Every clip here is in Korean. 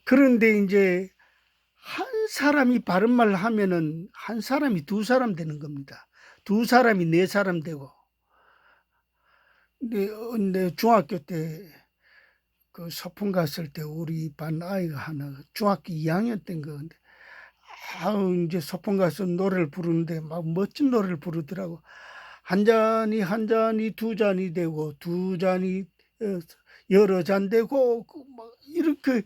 그런데 이제 한 사람이 바른 말 하면은 한 사람이 두 사람 되는 겁니다. 두 사람이 네 사람 되고. 근데 중학교 때 그 소풍 갔을 때 우리 반 아이가 하나 중학교 2학년 때인 건데 아우 이제 소풍 가서 노래를 부르는데 막 멋진 노래를 부르더라고. 한 잔이 한 잔이 두 잔이 되고 두 잔이 여러 잔 되고 막 이렇게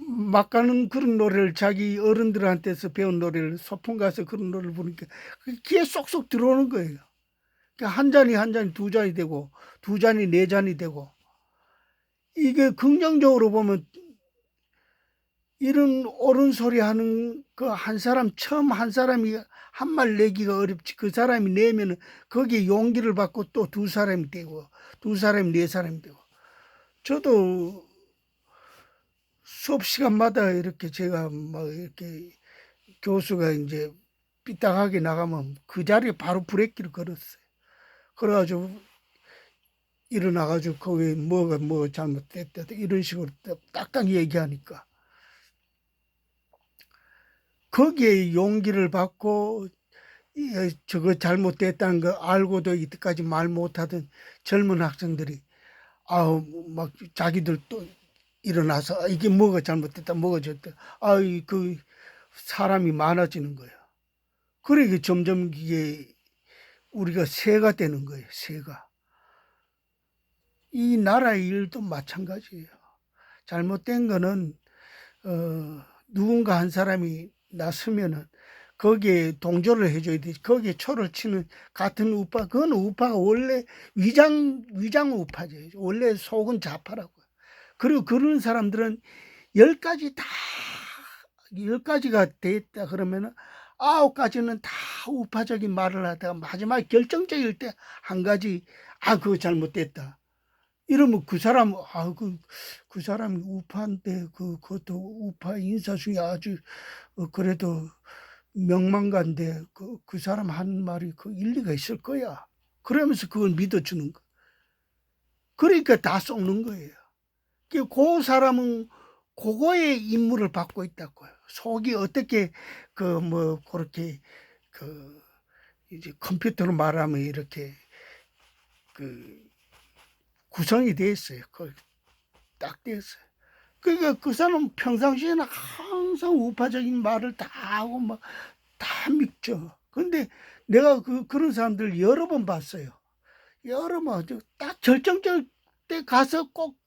막 가는 그런 노래를 자기 어른들한테서 배운 노래를 소풍 가서 그런 노래를 부르니까 그게 귀에 쏙쏙 들어오는 거예요. 그러니까 한 잔이 한 잔이 두 잔이 되고 두 잔이 네 잔이 되고 이게 긍정적으로 보면 이런 옳은 소리 하는 그 한 사람 처음 한 사람이 한 말 내기가 어렵지 그 사람이 내면은 거기에 용기를 받고 또 두 사람이 되고 두 사람이 네 사람이 되고 저도 수업 시간마다 이렇게 제가 막 이렇게 교수가 이제 삐딱하게 나가면 그 자리에 바로 브레이크를 걸었어요. 그래가지고 일어나가지고 거기 뭐가 뭐 잘못됐다 이런 식으로 딱딱 얘기하니까 거기에 용기를 받고 저거 잘못됐다는 거 알고도 이때까지 말 못하던 젊은 학생들이 아우 막 자기들 또 일어나서 이게 뭐가 잘못됐다 뭐가 좋다 아이 그 사람이 많아지는 거예요. 그러게 점점 이게 우리가 새가 되는 거예요. 새가. 이 나라의 일도 마찬가지예요. 잘못된 거는 누군가 한 사람이 나서면은 거기에 동조를 해줘야 되지. 거기에 초를 치는 같은 우파, 그건 우파가 원래 위장 우파죠. 원래 속은 좌파라고요. 그리고 그런 사람들은 열 가지 다, 10가지가 됐다 그러면은 9가지는 다 우파적인 말을 하다가 마지막에 결정적일 때 한 가지, 그거 잘못됐다. 이러면 그 사람, 그 사람이 우파인데, 그것도 우파 인사 중에 아주, 그래도 명망가인데, 그 사람 한 말이 그 일리가 있을 거야. 그러면서 그걸 믿어주는 거. 그러니까 다 속는 거예요. 그 사람은 그거의 임무를 받고 있다고요. 속이 어떻게, 그렇게, 이제 컴퓨터로 말하면 이렇게, 그, 구성이 되어 있어요. 딱 되어 있어요. 그러니까 그 사람은 평상시에는 항상 우파적인 말을 다 하고 막 다 믿죠. 근데 내가 그런 사람들 여러 번 봤어요. 여러 번, 딱 결정적 때 가서 꼭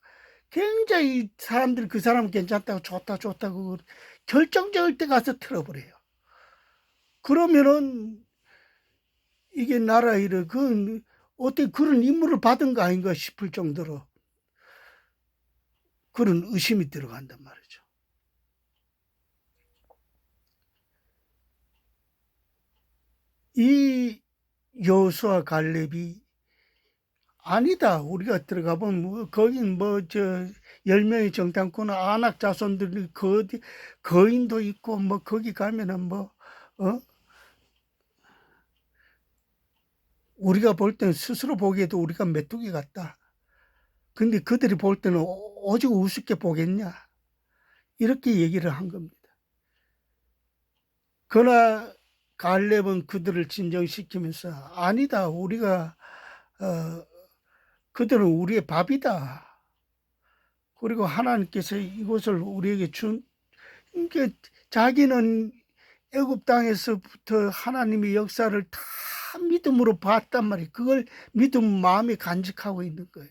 굉장히 사람들이 그 사람 괜찮다고 좋다고 결정적일 때 가서 틀어버려요. 그러면은 이게 나라 일을 어떻게 그런 임무를 받은 거 아닌가 싶을 정도로 그런 의심이 들어간단 말이죠. 이 여호수아 갈렙이 아니다. 우리가 들어가 보면 거긴 10명의 정탐꾼 아낙 자손들이 어디 거인도 있고 거기 가면은 우리가 볼 때는 스스로 보기에도 우리가 메뚜기 같다. 근데 그들이 볼 때는 오직 우습게 보겠냐? 이렇게 얘기를 한 겁니다. 그러나 갈렙은 그들을 진정시키면서 아니다. 우리가 그들은 우리의 밥이다. 그리고 하나님께서 이곳을 우리에게 그러니까 자기는 애굽 땅에서부터 하나님의 역사를 다 믿음으로 봤단 말이에요. 그걸 믿음 마음에 간직하고 있는 거예요.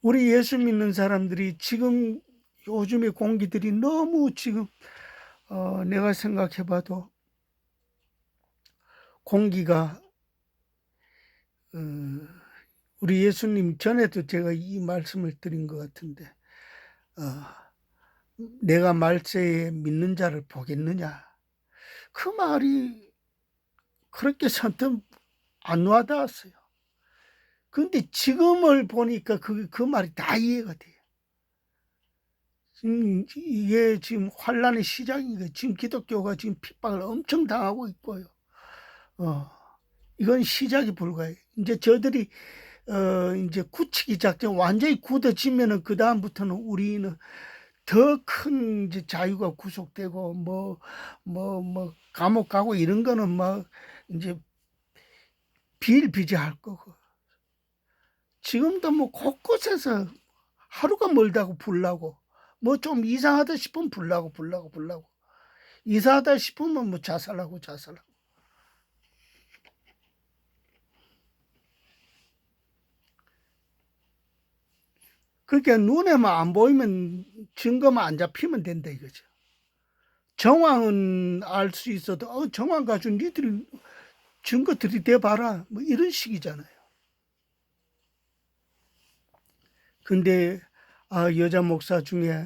우리 예수 믿는 사람들이 지금 요즘의 공기들이 너무 지금 내가 생각해봐도 공기가 우리 예수님 전에도 제가 이 말씀을 드린 것 같은데 내가 말세에 믿는 자를 보겠느냐 그 말이 그렇게 선뜻 안 와닿았어요. 그런데 지금을 보니까 그 말이 다 이해가 돼요. 이게 지금 환란의 시작인 거예요. 지금 기독교가 지금 핍박을 엄청 당하고 있고요. 이건 시작이 불과해요. 이제 저들이 이제 굳히기 작전 완전히 굳어지면은 그다음부터는 우리는 더 큰 이제 자유가 구속되고 감옥 가고 이런 거는 이제 비일비재할 거고. 지금도 곳곳에서 하루가 멀다고 불나고 좀 이상하다 싶으면 불나고 이상하다 싶으면 자살하고. 그러니까 눈에만 안 보이면 증거만 안 잡히면 된다 이거죠. 정황은 알 수 있어도 정황 가지고 니들이 증거 들이대봐라 이런 식이잖아요. 근데 여자 목사 중에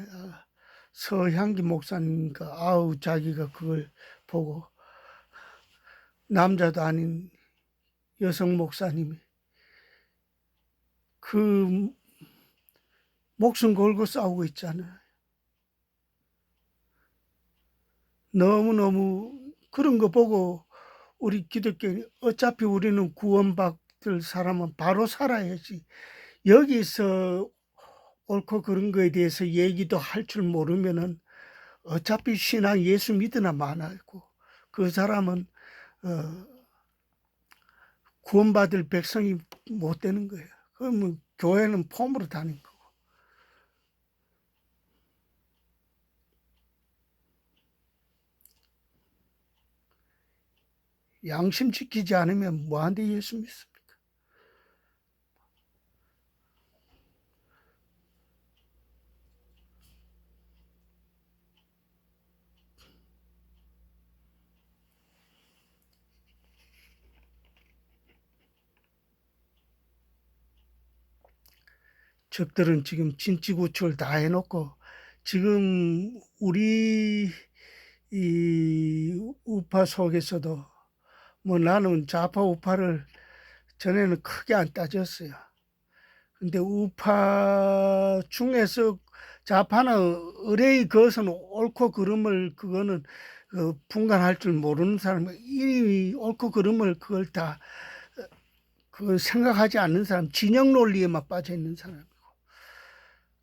서향기 목사님과 자기가 그걸 보고 남자도 아닌 여성 목사님이 그 목숨 걸고 싸우고 있잖아요. 너무너무 그런 거 보고 우리 기독교인 어차피 우리는 구원받을 사람은 바로 살아야지. 여기서 옳고 그런 거에 대해서 얘기도 할 줄 모르면은 어차피 신앙 예수 믿으나 마나고 그 사람은 구원받을 백성이 못 되는 거예요. 그러면 교회는 폼으로 다닌 거고. 양심 지키지 않으면 뭐한테 예수 믿습니까? 적들은 지금 진치구출 다 해놓고 지금 우리 이 우파 속에서도 나는 좌파 우파를 전에는 크게 안 따졌어요. 근데 우파 중에서 좌파는 의뢰의 그것은 옳고 그름을 그거는 분간할 줄 모르는 사람, 이 옳고 그름을 그걸 다 생각하지 않는 사람, 진영 논리에만 빠져 있는 사람이고.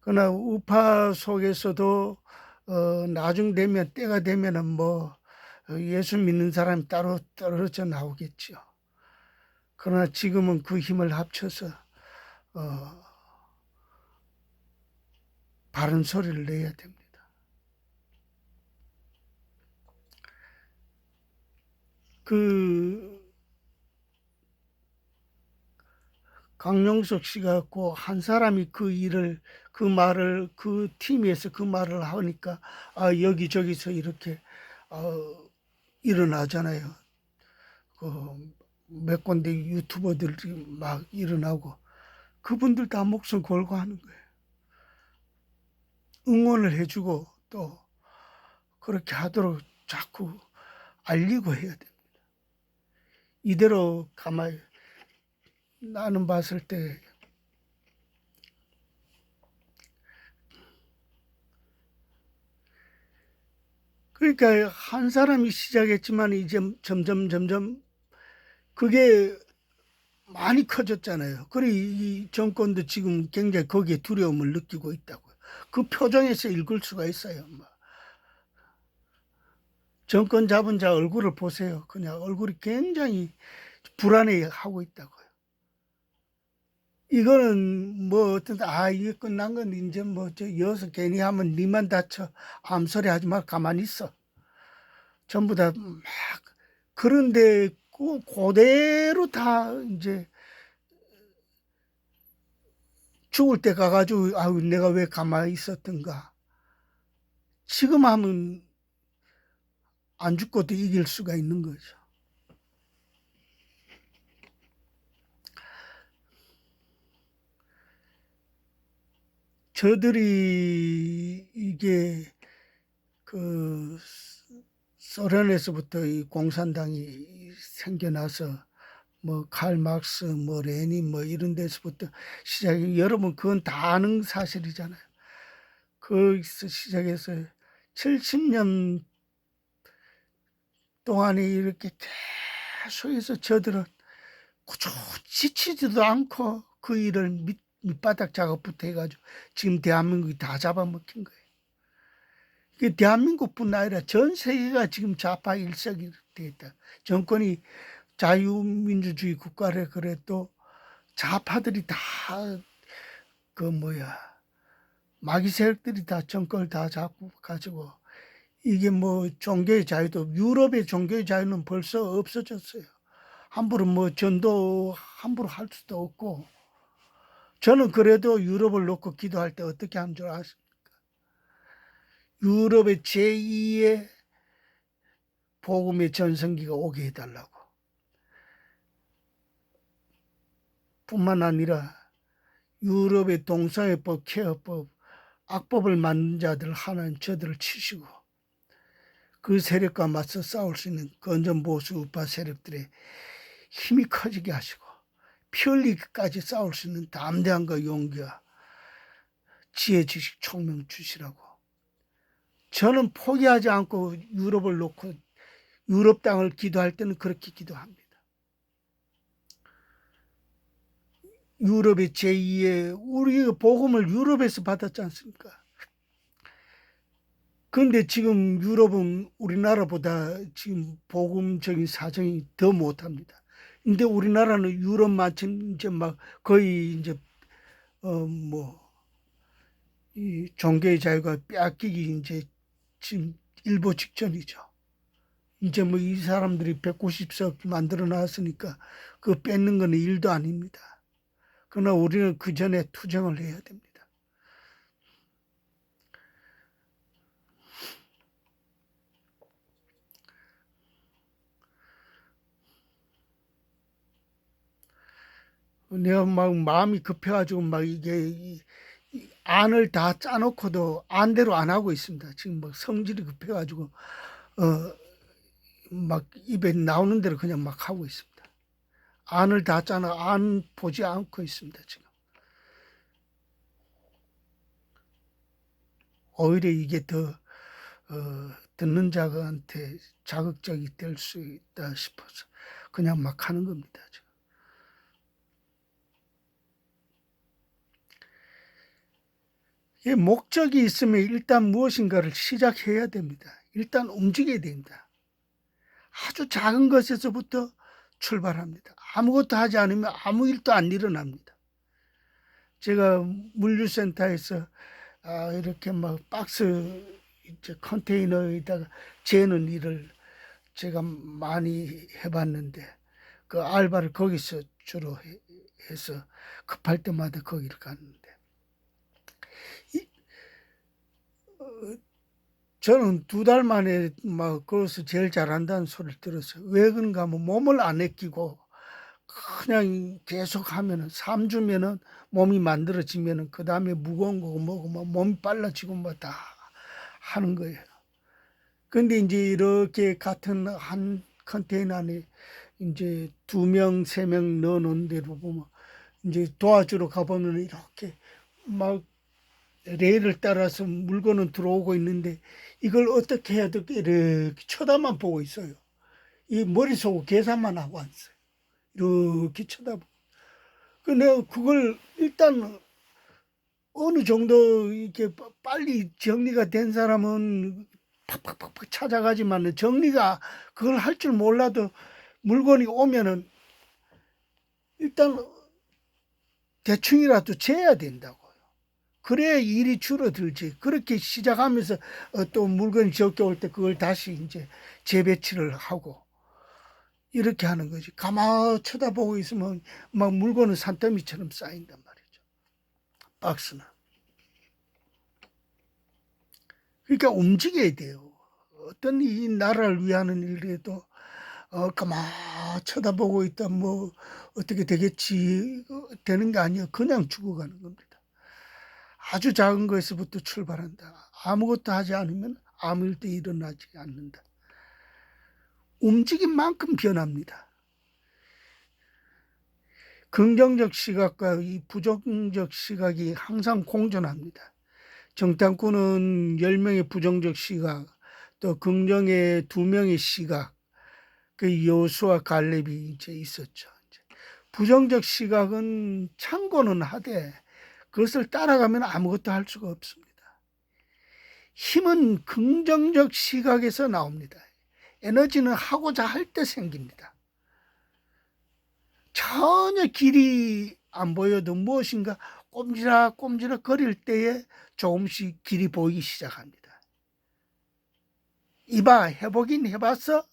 그러나 우파 속에서도 나중 되면 때가 되면은 예수 믿는 사람이 따로 떨어져 나오겠죠. 그러나 지금은 그 힘을 합쳐서 바른 소리를 내야 됩니다. 강용석 씨가 한 사람이 그 말을 그 팀에서 그 말을 하니까 여기저기서 이렇게 일어나잖아요. 몇 군데 유튜버들이 막 일어나고 그분들 다 목숨 걸고 하는 거예요. 응원을 해주고 또 그렇게 하도록 자꾸 알리고 해야 됩니다. 이대로 가만히 나는 봤을 때 그러니까 한 사람이 시작했지만 이제 점점 그게 많이 커졌잖아요. 그래 이 정권도 지금 굉장히 거기에 두려움을 느끼고 있다고요. 그 표정에서 읽을 수가 있어요. 정권 잡은 자 얼굴을 보세요. 그냥 얼굴이 굉장히 불안해하고 있다고요. 이거는 이게 끝난 건 이제 여기서 괜히 하면 니만 다쳐 암소리 하지 마 가만히 있어. 전부 다 막 그런데 그대로 다 이제 죽을 때 가가지고 내가 왜 가만히 있었던가. 지금 하면 안 죽고도 이길 수가 있는 거죠. 저들이 이게 소련에서부터 이 공산당이 생겨나서 칼 막스, 레닌 이런 데서부터 시작이 여러분 그건 다 아는 사실이잖아요. 거기서 시작해서 70년 동안에 이렇게 계속해서 저들은 지치지도 않고 그 일을 밑바닥 작업부터 해가지고 지금 대한민국이 다 잡아먹힌 거예요. 그 대한민국뿐 아니라 전 세계가 지금 좌파 일색이 되었다. 정권이 자유민주주의 국가래 그래도 좌파들이 다 마귀 세력들이 다 정권을 다 잡고 가지고 이게 종교의 자유도 유럽의 종교의 자유는 벌써 없어졌어요. 함부로 전도 함부로 할 수도 없고 저는 그래도 유럽을 놓고 기도할 때 어떻게 하는 줄 아십니까? 유럽의 제2의 복음의 전성기가 오게 해달라고. 뿐만 아니라 유럽의 동성애법, 케어법, 악법을 만든 자들 하나님 저들을 치시고 그 세력과 맞서 싸울 수 있는 건전보수 우파 세력들의 힘이 커지게 하시고 피 흘리기까지 싸울 수 있는 담대함과 용기와 지혜, 지식, 총명 주시라고. 저는 포기하지 않고 유럽을 놓고 유럽 땅을 기도할 때는 그렇게 기도합니다. 유럽의 제2의 우리 복음을 유럽에서 받았지 않습니까? 그런데 지금 유럽은 우리나라보다 지금 복음적인 사정이 더 못합니다. 근데 우리나라는 유럽만큼 이제 거의 이제 이 종교의 자유가 빼앗기기 이제 지금 일보 직전이죠. 이제 이 사람들이 190석 만들어 놨으니까 그거 뺏는 건 일도 아닙니다. 그러나 우리는 그 전에 투쟁을 해야 됩니다. 내가 마음이 급해가지고 이게 안을 다 짜놓고도 안대로 안 하고 있습니다. 지금 성질이 급해가지고 입에 나오는 대로 그냥 하고 있습니다. 안을 다 짜놔 안 보지 않고 있습니다. 지금 오히려 이게 더 듣는 자한테 자극적이 될 수 있다 싶어서 그냥 하는 겁니다. 지금. 이 목적이 있으면 일단 무엇인가를 시작해야 됩니다. 일단 움직여야 됩니다. 아주 작은 것에서부터 출발합니다. 아무것도 하지 않으면 아무 일도 안 일어납니다. 제가 물류센터에서 이렇게 박스 이제 컨테이너에다가 재는 일을 제가 많이 해봤는데 그 알바를 거기서 주로 해서 급할 때마다 거기를 갔는데 저는 2달 만에 거기서 제일 잘한다는 소리를 들었어요. 왜 그런가 하면 몸을 안 아끼고 그냥 계속 하면은 3주면은 몸이 만들어지면은 그 다음에 무거운 거고 뭐고 몸이 빨라지고 다 하는 거예요. 근데 이제 이렇게 같은 한 컨테이너 안에 이제 2명, 3명 넣어놓은 데로 보면 이제 도와주러 가보면 이렇게 레일을 따라서 물건은 들어오고 있는데 이걸 어떻게 해야 될까 이렇게 쳐다만 보고 있어요. 이 머릿속으로 계산만 하고 앉아요. 이렇게 쳐다보고. 내가 그걸 일단 어느 정도 이렇게 빨리 정리가 된 사람은 팍팍팍팍 찾아가지만 정리가 그걸 할 줄 몰라도 물건이 오면은 일단 대충이라도 재야 된다고요. 그래야 일이 줄어들지. 그렇게 시작하면서 또 물건이 적게 올 때 그걸 다시 이제 재배치를 하고 이렇게 하는 거지. 가만 쳐다보고 있으면 물건은 산더미처럼 쌓인단 말이죠. 박스는. 그러니까 움직여야 돼요. 어떤 이 나라를 위하는 일에도 가만 쳐다보고 있다 어떻게 되겠지 되는 게 아니야. 그냥 죽어가는 겁니다. 아주 작은 것에서부터 출발한다. 아무것도 하지 않으면 아무 일도 일어나지 않는다. 움직인 만큼 변합니다. 긍정적 시각과 이 부정적 시각이 항상 공존합니다. 정탐꾼은 10명의 부정적 시각, 또 긍정의 2명의 시각, 그 여호수아 갈렙이 이제 있었죠. 부정적 시각은 참고는 하되 그것을 따라가면 아무것도 할 수가 없습니다. 힘은 긍정적 시각에서 나옵니다. 에너지는 하고자 할 때 생깁니다. 전혀 길이 안 보여도 무엇인가 꼼지락꼼지락 거릴 때에 조금씩 길이 보이기 시작합니다. 이봐, 해보긴 해봤어?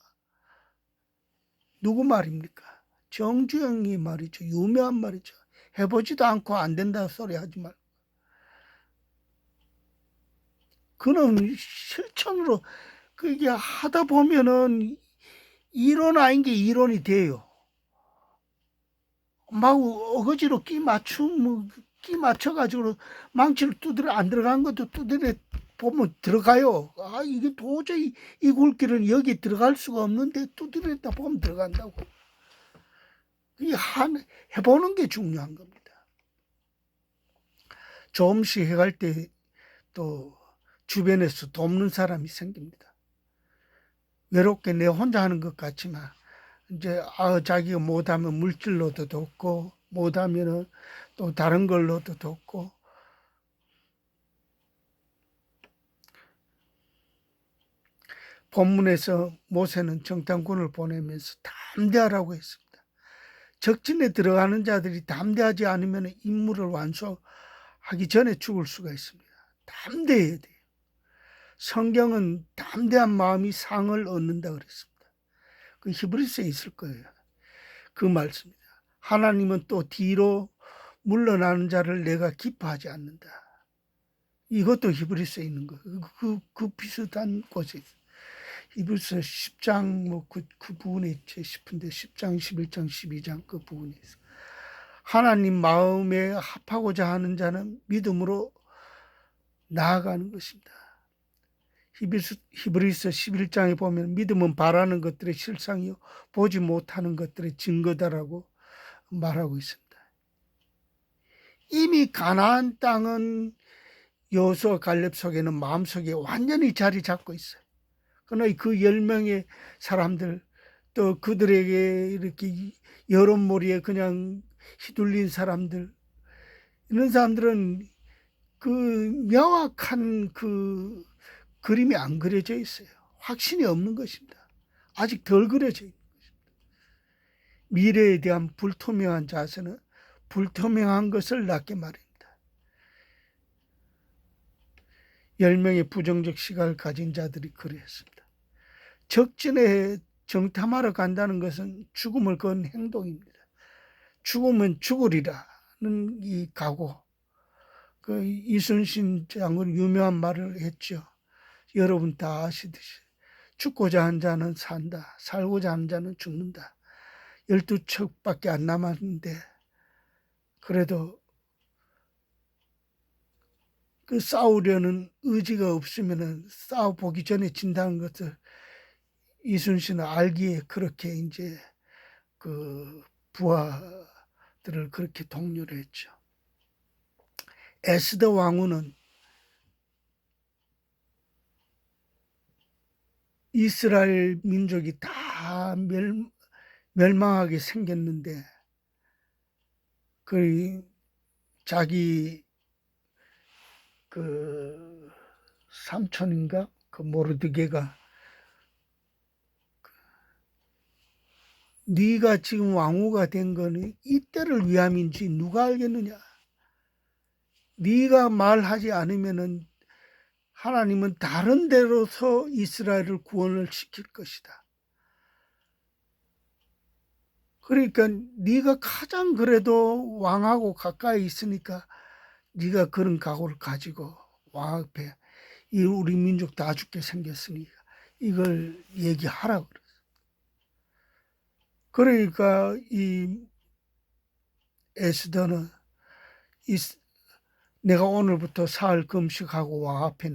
누구 말입니까? 정주영이 말이죠. 유명한 말이죠. 해보지도 않고 안 된다 소리 하지 말고. 그는 실천으로 그게 하다 보면은 이론 아닌 게 이론이 돼요. 막 어거지로 끼 맞춰가지고 망치를 두드려 안 들어간 것도 두드려 보면 들어가요. 아, 이게 도저히 이 굴길은 여기 들어갈 수가 없는데 두드렸다 보면 들어간다고. 이게 해보는 게 중요한 겁니다. 조금씩 해갈 때 또 주변에서 돕는 사람이 생깁니다. 외롭게 내 혼자 하는 것 같지만 이제 자기가 못하면 물질로도 돕고 못하면은 또 다른 걸로도 돕고 본문에서 모세는 정탐꾼을 보내면서 담대하라고 했습니다. 적진에 들어가는 자들이 담대하지 않으면 임무를 완수하기 전에 죽을 수가 있습니다. 담대해야 돼요. 성경은 담대한 마음이 상을 얻는다 그랬습니다. 그 히브리서에 있을 거예요. 그 말씀입니다. 하나님은 또 뒤로 물러나는 자를 내가 기뻐하지 않는다. 이것도 히브리서에 있는 거예요. 그 비슷한 곳에 있어요. 히브리서 10장 그 부분에 있지 싶은데 10장, 11장, 12장 그 부분에 있어요. 하나님 마음에 합하고자 하는 자는 믿음으로 나아가는 것입니다. 히브리서 11장에 보면 믿음은 바라는 것들의 실상이요 보지 못하는 것들의 증거다라고 말하고 있습니다. 이미 가나안 땅은 여호수아 갈렙 속에는 마음속에 완전히 자리 잡고 있어요. 그러나 그 10명의 사람들 또 그들에게 이렇게 여론몰이에 그냥 휘둘린 사람들 이런 사람들은 그 명확한 그 그림이 안 그려져 있어요. 확신이 없는 것입니다. 아직 덜 그려져 있는 것입니다. 미래에 대한 불투명한 자세는 불투명한 것을 낳게 마련입니다. 10명의 부정적 시각을 가진 자들이 그랬습니다. 적진에 정탐하러 간다는 것은 죽음을 건 행동입니다. 죽으면 죽으리라는 이 각오. 그 이순신 장군 유명한 말을 했죠. 여러분 다 아시듯이 죽고자 한 자는 산다. 살고자 하는 자는 죽는다. 12척밖에 안 남았는데 그래도 그 싸우려는 의지가 없으면은 싸워보기 전에 진다는 것을 이순신은 알기에 그렇게 이제 그 부하들을 그렇게 독려를 했죠. 에스더 왕후는 이스라엘 민족이 다 멸망하게 생겼는데 그 자기 그 삼촌인가 그 모르드게가 네가 지금 왕후가 된 거는 이때를 위함인지 누가 알겠느냐. 네가 말하지 않으면은 하나님은 다른 데로서 이스라엘을 구원을 시킬 것이다. 그러니까 네가 가장 그래도 왕하고 가까이 있으니까 네가 그런 각오를 가지고 왕 앞에 우리 민족 다 죽게 생겼으니까 이걸 얘기하라고 그랬어. 그러니까 이 에스더는 내가 오늘부터 사흘 금식하고 왕 앞에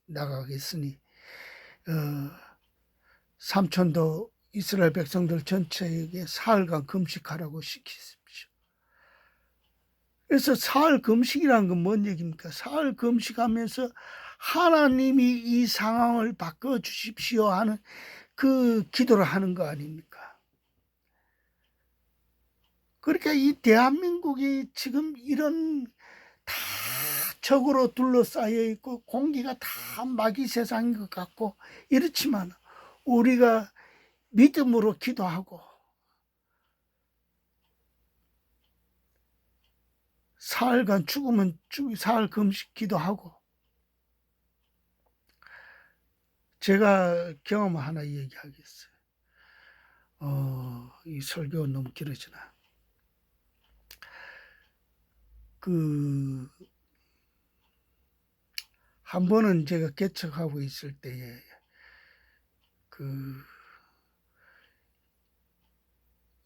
나가겠으니 삼촌도 이스라엘 백성들 전체에게 사흘간 금식하라고 시키십시오. 그래서 사흘 금식이라는 건 뭔 얘기입니까? 사흘 금식하면서 하나님이 이 상황을 바꿔주십시오 하는 그 기도를 하는 거 아닙니까? 그러니까 이 대한민국이 지금 이런 다 적으로 둘러싸여 있고 공기가 다 마귀 세상인 것 같고 이렇지만 우리가 믿음으로 기도하고 사흘간 죽으면 사흘 금식 기도하고 제가 경험 하나 얘기하겠어요. 이 설교 너무 길어지나. 한 번은 제가 개척하고 있을 때에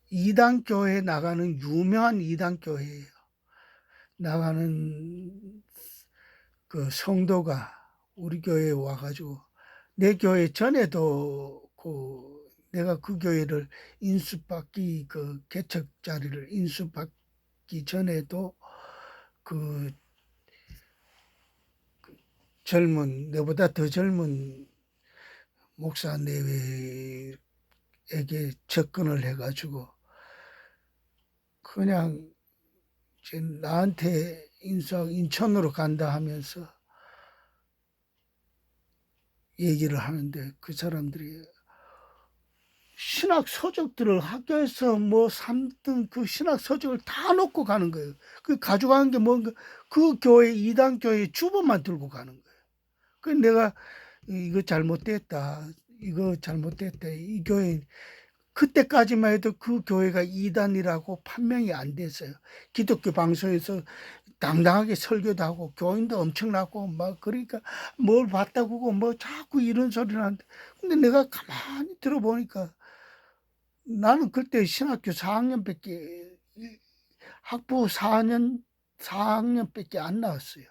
이단 교회 나가는 유명한 이단 교회예요. 나가는 성도가 우리 교회에 와가지고 내 교회 전에도 내가 그 교회를 인수받기 개척 자리를 인수받기 전에도 내보다 더 젊은 목사 내외에게 접근을 해가지고 그냥 나한테 인천으로 간다 하면서 얘기를 하는데 그 사람들이 신학 서적들을 학교에서 삼든 그 신학 서적을 다 놓고 가는 거예요. 가져가는 게 뭔가 그 교회 이단 교회 주보만 들고 가는 거예요. 내가 이거 잘못됐다. 이 교회 그때까지만 해도 그 교회가 이단이라고 판명이 안 됐어요. 기독교 방송에서 당당하게 설교도 하고 교인도 엄청나고 그러니까 뭘 봤다고 자꾸 이런 소리를 하는데 근데 내가 가만히 들어보니까 나는 그때 신학교 4학년밖에 학부 4학년밖에 안 나왔어요.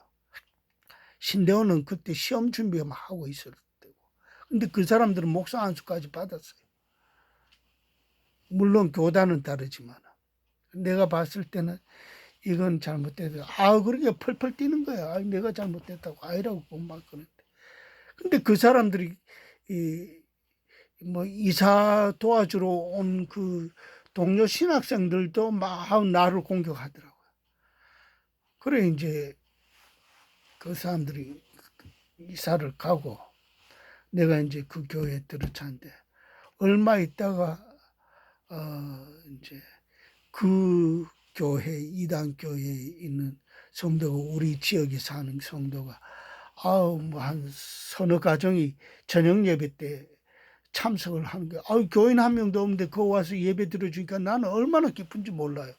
신대원은 그때 시험 준비만 하고 있을 때고. 근데 그 사람들은 목사 안수까지 받았어요. 물론 교단은 다르지만 내가 봤을 때는 이건 잘못됐다. 그러게 펄펄 뛰는 거야. 내가 잘못됐다고 아니라고 막 그러는데. 근데 그 사람들이 이사 도와주러 온 동료 신학생들도 막 나를 공격하더라고요. 그래 이제 그 사람들이 이사를 가고 내가 이제 그 교회에 들어찼는데 얼마 있다가 이제 그 교회 이단 교회에 있는 성도가 우리 지역에 사는 성도가 한 서너 가정이 저녁 예배 때 참석을 하는 거예요. 교인 한 명도 없는데 거기 와서 예배 들어주니까 나는 얼마나 기쁜지 몰라요.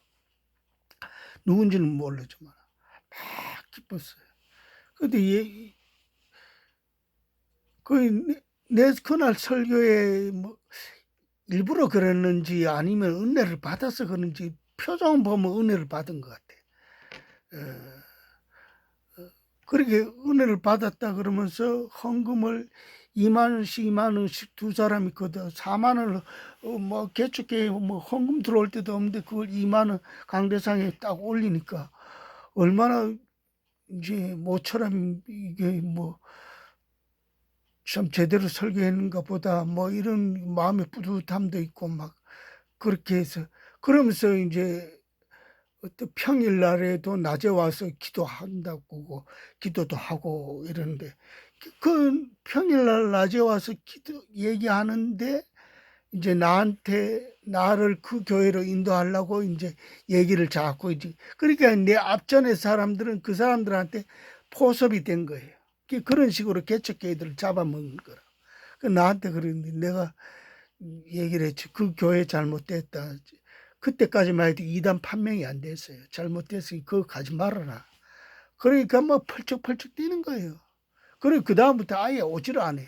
누군지는 모르지만 막 기뻤어요. 근데 내 그날 설교에 일부러 그랬는지 아니면 은혜를 받아서 그런지 표정 보면 은혜를 받은 것 같아. 그렇게 은혜를 받았다 그러면서 헌금을 2만 원씩 2만 원씩 두 사람이 있거든. 4만 원을 개축교회 헌금 들어올 때도 없는데 그걸 2만 원 강대상에 딱 올리니까 얼마나 이제 모처럼 이게 참 제대로 설교했는가 보다 이런 마음의 뿌듯함도 있고 막 그렇게 해서 그러면서 이제 어떤 평일날에도 낮에 와서 기도한다고 기도도 하고 이러는데 그 평일날 낮에 와서 얘기하는데 이제 나를 그 교회로 인도하려고 이제 얘기를 자꾸 이제 그러니까 내 앞전의 사람들은 그 사람들한테 포섭이 된 거예요. 그런 식으로 개척교회들을 잡아먹는 거라. 나한테 그랬는데 내가 얘기를 했지. 그 교회 잘못됐다. 그때까지만 해도 이단 판명이 안 됐어요. 잘못됐으니 그거 가지 말아라. 그러니까 펄쩍펄쩍 뛰는 거예요. 그리고 그 다음부터 아예 오지를 않아요.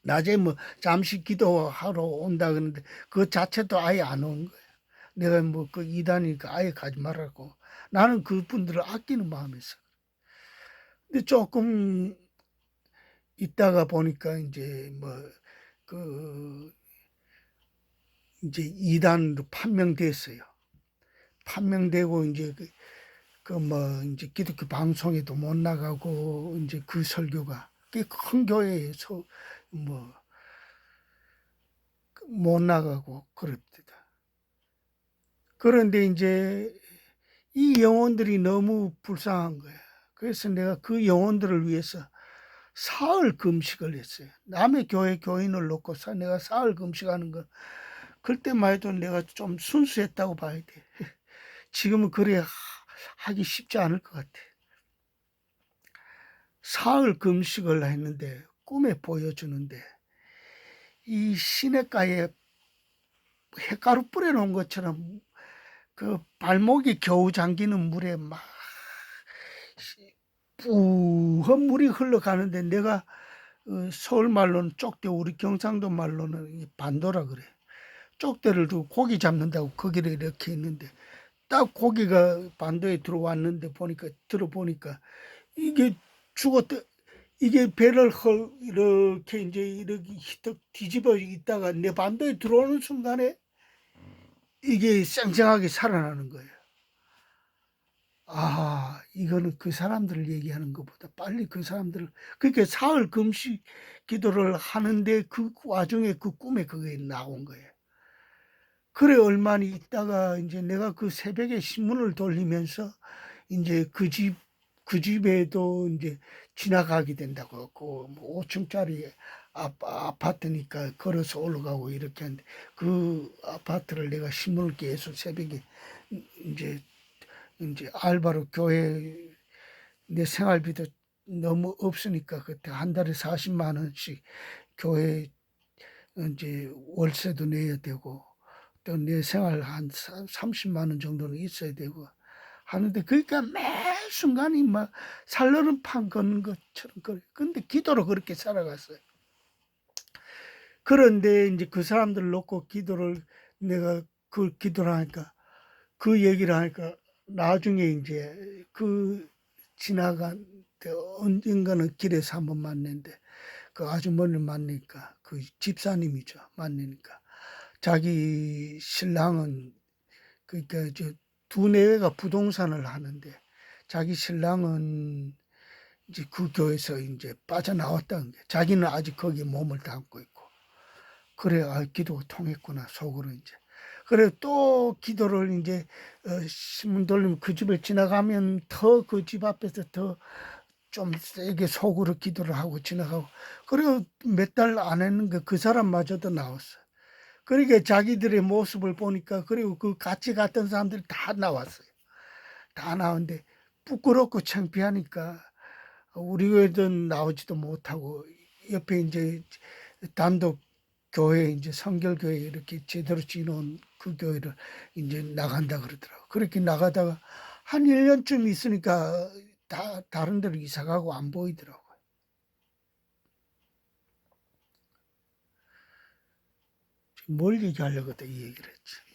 낮에 잠시 기도하러 온다 그러는데 그 자체도 아예 안 온 거예요. 내가 그 이단이니까 아예 가지 말라고. 나는 그분들을 아끼는 마음에서. 근데 조금 있다가 보니까 이제 이제 이단으로 판명됐어요. 판명되고 이제 이제 기독교 방송에도 못 나가고 이제 그 설교가 큰 교회에서 못 나가고 그럽니다. 그런데 이제 이 영혼들이 너무 불쌍한 거야. 그래서 내가 그 영혼들을 위해서 사흘 금식을 했어요. 남의 교회 교인을 놓고 내가 사흘 금식하는 건 그때만 해도 내가 좀 순수했다고 봐야 돼. 지금은 그래 하기 쉽지 않을 것 같아. 사흘 금식을 했는데 꿈에 보여주는데 이 시냇가에 햇가루 뿌려놓은 것처럼 그 발목이 겨우 잠기는 물에 막 뿌한 물이 흘러가는데 내가 서울 말로는 쪽대, 우리 경상도 말로는 반도라 그래. 쪽대를 두고 고기 잡는다고 거기를 이렇게 있는데 딱 고기가 반도에 들어왔는데 들어보니까 이게 죽었다. 이게 배를 이렇게 이제 이렇게 휘떡 뒤집어 있다가 내 반도에 들어오는 순간에 이게 쌩쌩하게 살아나는 거예요. 아, 이거는 그 사람들을 얘기하는 것보다 빨리 그 사람들을, 그러니까 사흘 금식 기도를 하는데 그 와중에 그 꿈에 그게 나온 거예요. 그래, 얼마 있다가 이제 내가 그 새벽에 신문을 돌리면서 이제 그 집에도 이제 지나가게 된다고, 그 5층짜리 아파트니까 걸어서 올라가고 이렇게 하는데 그 아파트를 내가 신문을 계속 새벽에 이제 알바로 교회 내 생활비도 너무 없으니까 그때 한 달에 40만 원씩 교회 이제 월세도 내야 되고 또 내 생활 한 30만 원 정도는 있어야 되고 하는데 그러니까 매 순간이 막 살얼음 판 걷는 것처럼 그래. 근데 기도로 그렇게 살아갔어요. 그런데 이제 그 사람들 놓고 기도를 내가 그 기도를 하니까 그 얘기를 하니까 나중에 이제 그 지나간 언젠가는 길에서 한번 만났는데 그 아주머니를 만나니까 그 집사님이죠. 만나니까 자기 신랑은 그러니까 두 내외가 부동산을 하는데 자기 신랑은 이제 그 교회에서 이제 빠져나왔다는 게 자기는 아직 거기에 몸을 담고 있고 그래 기도가 통했구나 속으로 이제 그래 또 기도를 이제 신문 돌리면 그 집을 지나가면 더 그 집 앞에서 더 좀 세게 속으로 기도를 하고 지나가고 그리고 몇 달 안 했는데 그 사람마저도 나왔어요. 그러니까 자기들의 모습을 보니까 그리고 그 같이 갔던 사람들이 다 나왔어요. 다 나오는데 부끄럽고 창피하니까 우리 교회도 나오지도 못하고 옆에 이제 단독 교회 이제 성결교회 이렇게 제대로 지놓은 그 교회를 이제 나간다 그러더라고. 그렇게 나가다가 한 1년쯤 있으니까 다른 데로 이사 가고 안 보이더라고요. 뭘 얘기하려고 이 얘기를 했지.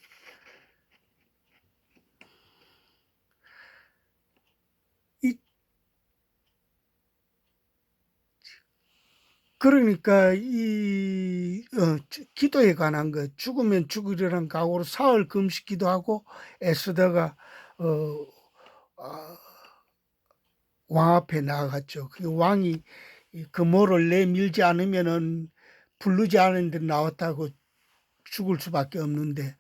그러니까 기도에 관한 거 죽으면 죽으리란 각오로 사흘 금식 기도하고 애쓰다가 어, 아, 왕 앞에 나아갔죠. 그 왕이 그 뭐를 내밀지 않으면은 부르지 않은 데 나왔다고 죽을 수밖에 없는데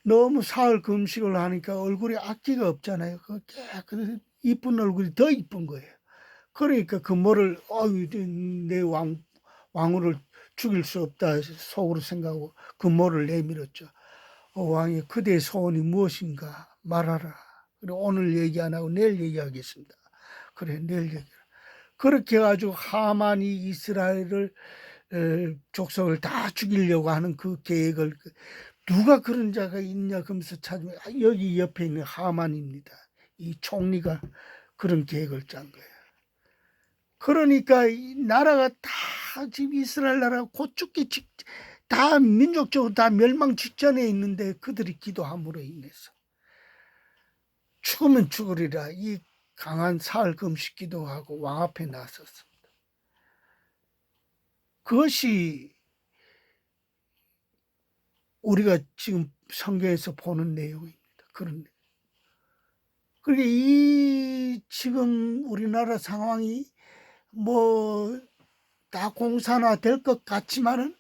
너무 사흘 금식을 하니까 얼굴에 악기가 없잖아요. 그 이쁜 얼굴이 더 이쁜 거예요. 그러니까 그 뭐를 내 왕후를 죽일 수 없다 속으로 생각하고 그 뭐를 내밀었죠. 왕이 그대의 소원이 무엇인가 말하라. 그리고 오늘 얘기 안 하고 내일 얘기하겠습니다. 그래 내일 얘기. 그렇게 해가지고 하만이 이스라엘을 족속을 다 죽이려고 하는 그 계획을 누가 그런 자가 있냐 그러면서 찾으면 여기 옆에 있는 하만입니다. 이 총리가 그런 계획을 짠 거예요. 그러니까 이 나라가 다 지금 이스라엘 나라가 곧 죽기 다 민족적으로 다 멸망 직전에 있는데 그들이 기도함으로 인해서 죽으면 죽으리라 이 강한 사흘 금식 기도하고 왕 앞에 나섰습니다. 그것이 우리가 지금 성경에서 보는 내용입니다. 그런 그러니까 이 지금 우리나라 상황이 뭐 다 공산화 될 것 같지만은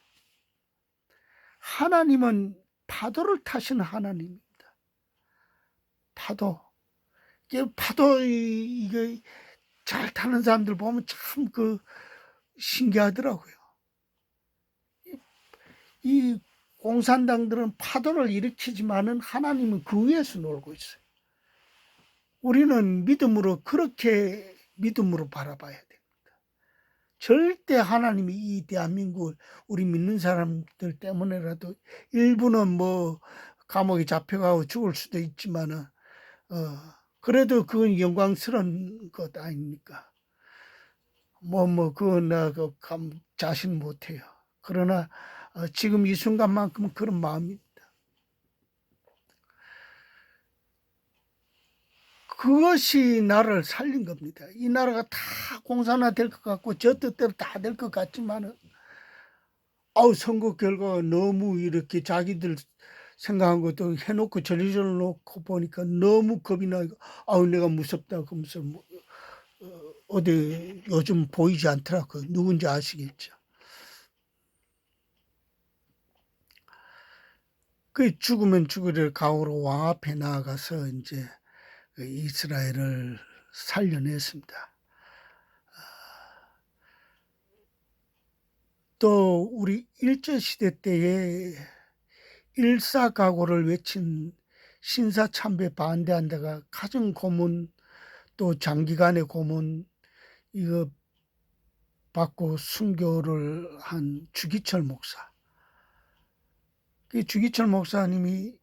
하나님은 파도를 타시는 하나님입니다. 파도. 파도 이게 잘 타는 사람들 보면 참 신기하더라고요. 이 공산당들은 파도를 일으키지만은 하나님은 그 위에서 놀고 있어요. 우리는 그렇게 믿음으로 바라봐야 됩니다. 절대 하나님이 이 대한민국을 우리 믿는 사람들 때문에라도 일부는 감옥에 잡혀가고 죽을 수도 있지만은 그래도 그건 영광스러운 것 아닙니까? 그건 자신 못해요. 그러나 지금 이 순간만큼은 그런 마음입니다. 그것이 나라를 살린 겁니다. 이 나라가 다 공산화 될 것 같고 저 뜻대로 다 될 것 같지만은 선거 결과가 너무 이렇게 자기들 생각한 것도 해놓고 저리저리 놓고 보니까 너무 겁이 나고 내가 무섭다 그러면서 어디 요즘 보이지 않더라고요. 누군지 아시겠죠? 그 죽으면 죽으리라 각오로 왕 앞에 나아가서 이제 이스라엘을 살려냈습니다. 또 우리 일제시대 때에 일사각오를 외친 신사참배 반대한다가 가정고문 또 장기간의 고문 이거 받고 순교를 한 주기철 목사. 그 주기철 목사님이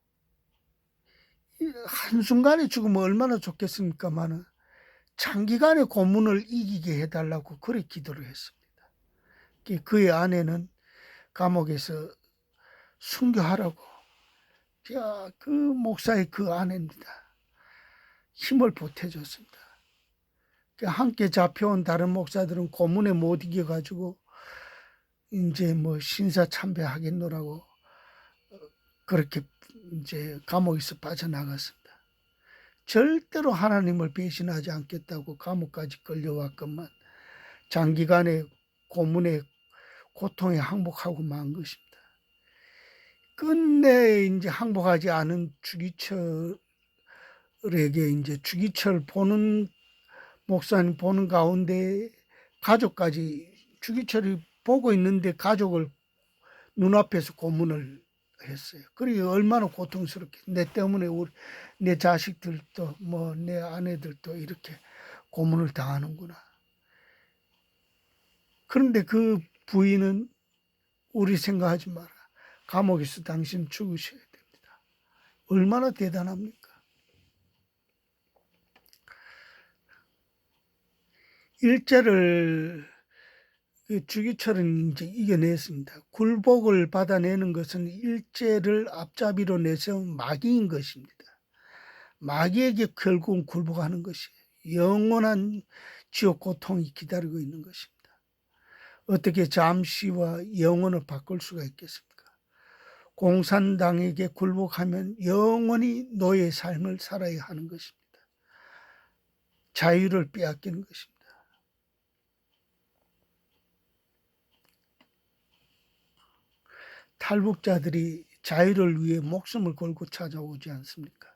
한순간에 죽으면 얼마나 좋겠습니까만은 장기간의 고문을 이기게 해달라고 그렇게 기도를 했습니다. 그의 아내는 감옥에서 순교하라고 그 목사의 그 아내입니다. 힘을 보태줬습니다. 함께 잡혀온 다른 목사들은 고문에 못 이겨가지고 이제 신사참배 하겠노라고 그렇게 이제 감옥에서 빠져나갔습니다. 절대로 하나님을 배신하지 않겠다고 감옥까지 끌려왔건만 장기간의 고문의 고통에 항복하고 만 것입니다. 끝내 이제 항복하지 않은 주기철에게 이제 주기철 보는 목사님 보는 가운데 가족까지 주기철이 보고 있는데 가족을 눈앞에서 고문을 했어요. 그리고 얼마나 고통스럽게 내 때문에 내 자식들도 내 아내들도 이렇게 고문을 당하는구나. 그런데 그 부인은 우리 생각하지 마라. 감옥에서 당신 죽으셔야 됩니다. 얼마나 대단합니까? 일제를 주기철은 이제 이겨냈습니다. 굴복을 받아내는 것은 일제를 앞잡이로 내세운 마귀인 것입니다. 마귀에게 결국은 굴복하는 것이 영원한 지옥 고통이 기다리고 있는 것입니다. 어떻게 잠시와 영원을 바꿀 수가 있겠습니까? 공산당에게 굴복하면 영원히 노예의 삶을 살아야 하는 것입니다. 자유를 빼앗기는 것입니다. 탈북자들이 자유를 위해 목숨을 걸고 찾아오지 않습니까?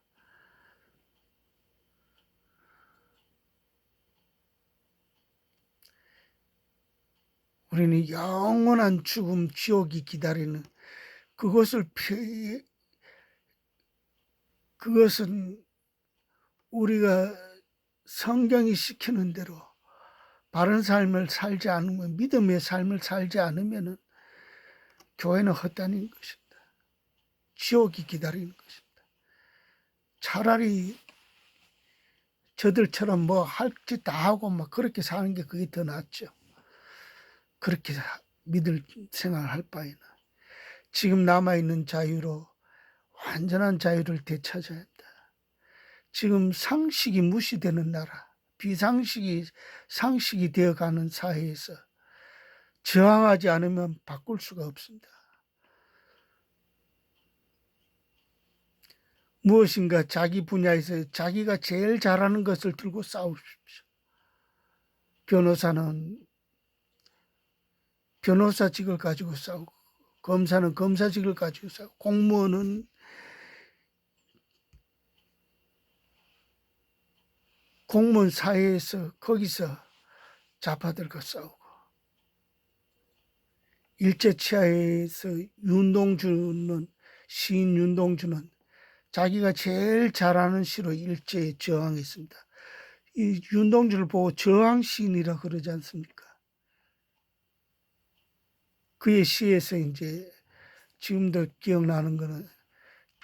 우리는 영원한 죽음, 지옥이 기다리는 그것은 우리가 성경이 시키는 대로 바른 삶을 살지 않으면, 믿음의 삶을 살지 않으면 교회는 헛다니는 것입니다. 지옥이 기다리는 것입니다. 차라리 저들처럼 할 짓 다 하고 그렇게 사는 게 그게 더 낫죠. 그렇게 믿을 생활을 할 바에는 지금 남아있는 자유로 완전한 자유를 되찾아야 한다. 지금 상식이 무시되는 나라, 비상식이 상식이 되어가는 사회에서 저항하지 않으면 바꿀 수가 없습니다. 무엇인가 자기 분야에서 자기가 제일 잘하는 것을 들고 싸우십시오. 변호사는 변호사직을 가지고 싸우고, 검사는 검사직을 가지고 싸우고, 공무원은 공무원 사회에서 거기서 좌파들과 싸우고, 일제치하에서 시인 윤동주는 자기가 제일 잘하는 시로 일제에 저항했습니다. 이 윤동주를 보고 저항시인이라 그러지 않습니까? 그의 시에서 이제 지금도 기억나는 거는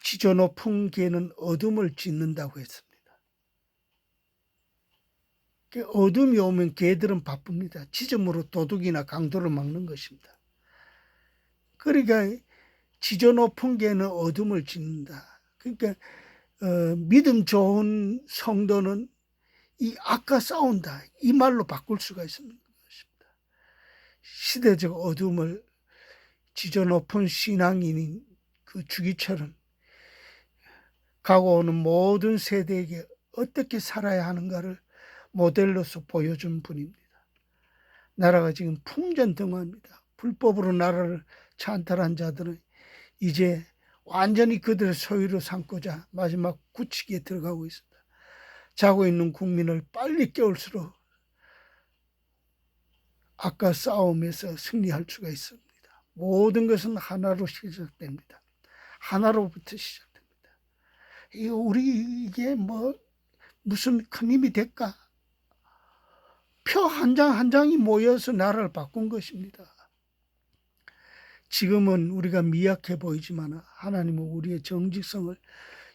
지저 높은 개는 어둠을 짓는다고 했습니다. 어둠이 오면 개들은 바쁩니다. 지점으로 도둑이나 강도를 막는 것입니다. 그러니까 지저 높은 개는 어둠을 짓는다. 그러니까 믿음 좋은 성도는 이 악과 싸운다. 이 말로 바꿀 수가 있는 것입니다. 시대적 어둠을 지저 높은 신앙인인 그 주기철은 가고 오는 모든 세대에게 어떻게 살아야 하는가를 모델로서 보여준 분입니다. 나라가 지금 풍전등화입니다. 불법으로 나라를 찬탈한 자들은 이제 완전히 그들의 소유로 삼고자 마지막 굳히기에 들어가고 있습니다. 자고 있는 국민을 빨리 깨울수록 악과 싸움에서 승리할 수가 있습니다. 모든 것은 하나로 시작됩니다. 하나로부터 시작됩니다. 이게 무슨 큰 힘이 될까? 표 한 장 한 장이 모여서 나라를 바꾼 것입니다. 지금은 우리가 미약해 보이지만 하나님은 우리의 정직성을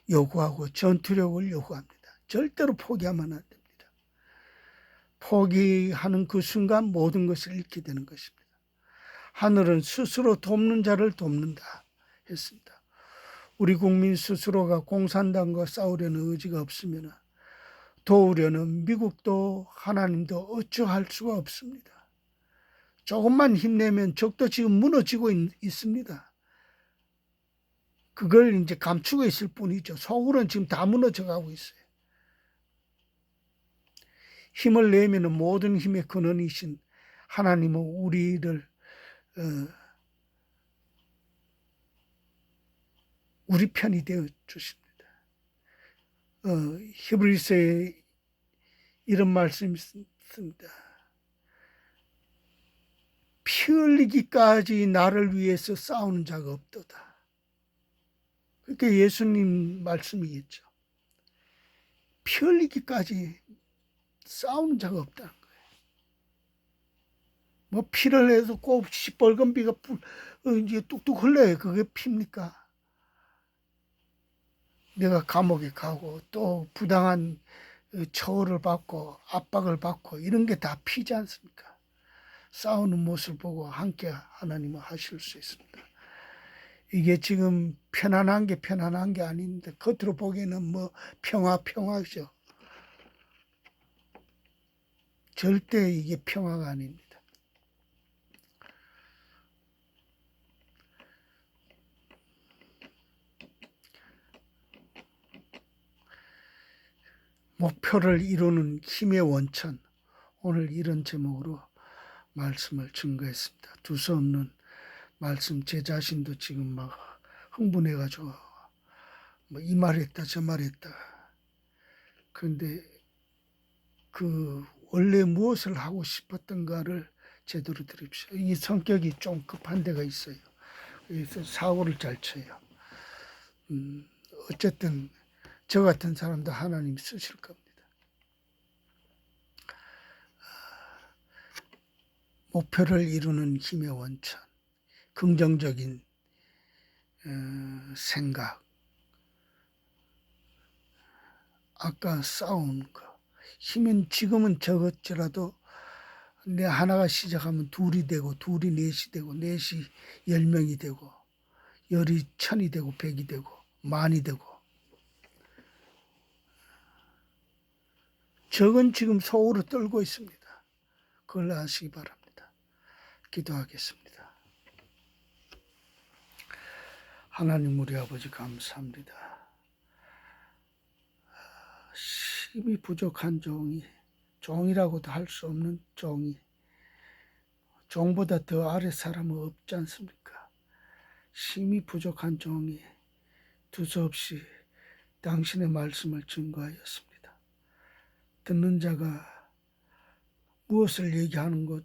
요구하고 전투력을 요구합니다. 절대로 포기하면 안 됩니다. 포기하는 그 순간 모든 것을 잃게 되는 것입니다. 하늘은 스스로 돕는 자를 돕는다 했습니다. 우리 국민 스스로가 공산당과 싸우려는 의지가 없으면 도우려는 미국도 하나님도 어찌할 수가 없습니다. 조금만 힘내면 적도 지금 무너지고 있습니다. 그걸 이제 감추고 있을 뿐이죠. 속으로는 지금 다 무너져 가고 있어요. 힘을 내면 모든 힘의 근원이신 하나님은 우리를 우리 편이 되어 주십니다. 히브리서에 이런 말씀이 있습니다. 피 흘리기까지 나를 위해서 싸우는 자가 없도다. 그게 예수님 말씀이겠죠. 피 흘리기까지 싸우는 자가 없다는 거예요. 피를 해서 꼭 시뻘건 피가 이제 뚝뚝 흘러요. 그게 피입니까? 내가 감옥에 가고 또 부당한 처우를 받고 압박을 받고 이런 게 다 피지 않습니까? 싸우는 모습을 보고 함께 하나님은 하실 수 있습니다. 이게 지금 편안한 게 아닌데 겉으로 보기에는 평화죠. 절대 이게 평화가 아닙니다. 목표를 이루는 힘의 원천, 오늘 이런 제목으로 말씀을 증거했습니다. 두서없는 말씀, 제 자신도 지금 막 흥분해가지고 이 말했다 저 말했다. 그런데 그 원래 무엇을 하고 싶었던가를 제대로 들읍시오. 이 성격이 좀 급한 데가 있어요. 그래서 사고를 잘 쳐요. 어쨌든 저 같은 사람도 하나님 쓰실 겁니다. 목표를 이루는 힘의 원천, 긍정적인 생각, 아까 싸우는 거, 힘은 지금은 적었지라도 내 하나가 시작하면 둘이 되고 둘이 넷이 되고 넷이 10명이 되고 10이 1000이 되고 100이 되고 만이 되고 적은 지금 속으로 떨고 있습니다. 그걸 아시기 바랍니다. 기도하겠습니다. 하나님 우리 아버지 감사합니다. 힘이 부족한 종이라고도 할 수 없는 종보다 더 아래 사람은 없지 않습니까? 힘이 부족한 종이 두서없이 당신의 말씀을 증거하였습니다. 듣는 자가 무엇을 얘기하는 것